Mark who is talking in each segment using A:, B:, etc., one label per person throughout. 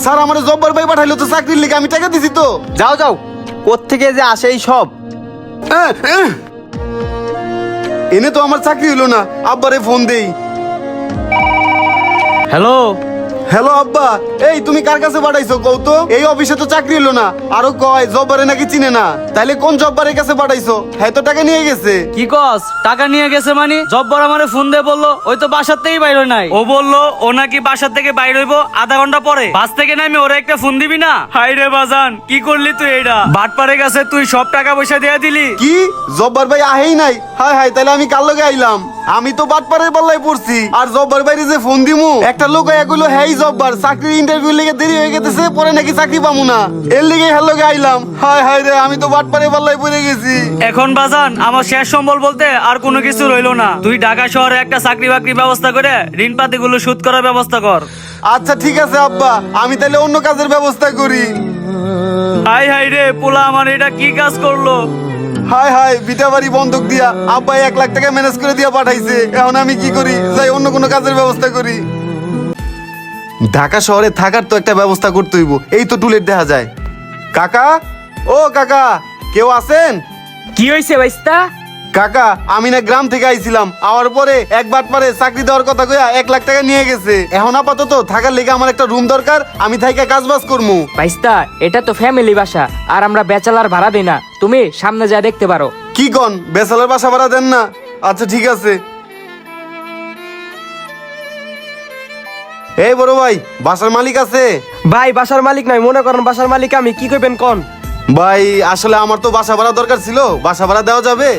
A: Sir আমার জব্বার ভাই পাঠাইলো তো চাকরির লিগে, আমি টাকা দিছি তো।
B: যাও যাও, কোত্থেকে যে আসে এই সব।
A: আহ, আহ। এনে তো আমার চাকরি হইলো না, আব্বারে ফোন দেই।
C: হ্যালো,
A: হ্যালো আব্বা, এই তুমি কার কাছে পাঠাইছো কও তো? এই অফিসে তো চাকরি হলো না, আরো কয় জব্বারে নাকি চিনে না। তাইলে কোন জব্বারের কাছে পাঠাইছো? হ্যাঁ তো টাকা নিয়ে গেছে।
C: কি কস? টাকা নিয়ে গেছে মানে? জব্বর আমারে ফোন দিয়ে বললো ওই তো বাসার থেকেই বাইর হয় নাই। ও বললো ও নাকি বাসার থেকে বাইর হইবো আধা ঘন্টা পরে। বাস থেকে নামে ওরা একটা ফোন দিবি না? হাই রে বাজান, কি করলি তুই? এটা বাটপারে গেছে, তুই সব টাকা পয়সা দিয়ে দিলি।
A: কি জব্বার ভাই আহেই নাই? হায় হায়, তাহলে আমি কার লগে আইলাম? আমি তো বাটপাড়ের পাল্লায় পড়ছি। আর জব্বার বাইরে যে ফোন দিমু, একটা লোক এগুলো হ্যাঁ জব্বার চাকরির ইন্টারভিউ লেগে দেরি হয়ে গেছে, পরে নাকি চাকরি পামু না, এর লেগে হ্যাঁ লগে আইলাম। হায় হায় রে, আমি তো বাটপাড়ের পাল্লায় পড়ে গেছি।
C: এখন বাজান আমার শেষ সম্বল বলতে আর কোনো কিছু রইলো না। তুই ঢাকা শহরে একটা চাকরি বাকরি ব্যবস্থা করে ঋণ পাতি গুলো শোধ করার ব্যবস্থা কর।
A: আচ্ছা ঠিক আছে আব্বা, আমি তাহলে অন্য কাজের ব্যবস্থা করি।
C: হাই হাই রে, পোলা আমার এটা কি কাজ করলো?
A: হায় হায়, বিটা বাড়ি বন্ধক দিয়া আব্বা 1 লাখ টাকা ম্যানেজ করে দিয়া পাঠাইছে। এখন আমি কি করি? যাই অন্য কোনো কাজের ব্যবস্থা করি। ঢাকা শহরে থাকার তো একটা ব্যবস্থা করতে হইব। এই তো টুলেট দেখা যায়। কাকা, ও কাকা, কেউ আছেন?
D: কি হয়েছে বাইস্তা?
A: কাকা, আমি না গ্রাম থেকে আইছিলাম, আওয়ার পরে একবার পরে চাকরি দেওয়ার কথা কইয়া 1 লাখ টাকা নিয়ে গেছে। এখন আপাতত থাকার লেগে আমার একটা রুম দরকার, আমি থাইকা কাজ বাজ করবো।
D: বাইস্তা, এটা তো ফ্যামিলি বাসা, আর আমরা ব্যাচেলার ভাড়া দিই না। তুমি সামনে যা দেখতে পারো।
A: কি কন, বেসালার বাসা ভাড়া দেন না? আচ্ছা ঠিক আছে। এই বড় ভাই, বাসার মালিক আছে?
B: ভাই বাসার মালিক নাই, মনে করেন বাসার মালিক আমি। কি করবেন কোন?
A: ভাই আসলে আমার তো বাসা ভাড়া দরকার ছিল, বাসা ভাড়া দেওয়া যাবে?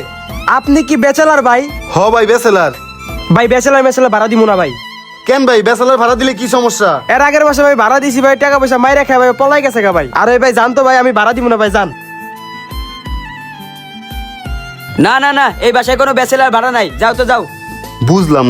B: আপনি কি ব্যাচেলার ভাই?
A: হ ভাই বেসেলার।
B: ভাই ব্যাচেলার ভাড়া দিব না ভাই।
A: কেন ভাই, বেসেলার ভাড়া দিলে কি সমস্যা?
B: এর আগের মাসে ভাই ভাড়া দিছি ভাই, টাকা পয়সা মাইরা খায় ভাই, পলাই গেছে গা ভাই। আরে ভাই জানতো ভাই, আমি ভাড়া দিব না ভাই, জান।
D: না না না, এই বাসায় কোনো ব্যাচেলার ভাড়া নাই, যাও তো যাও।
A: বুঝলাম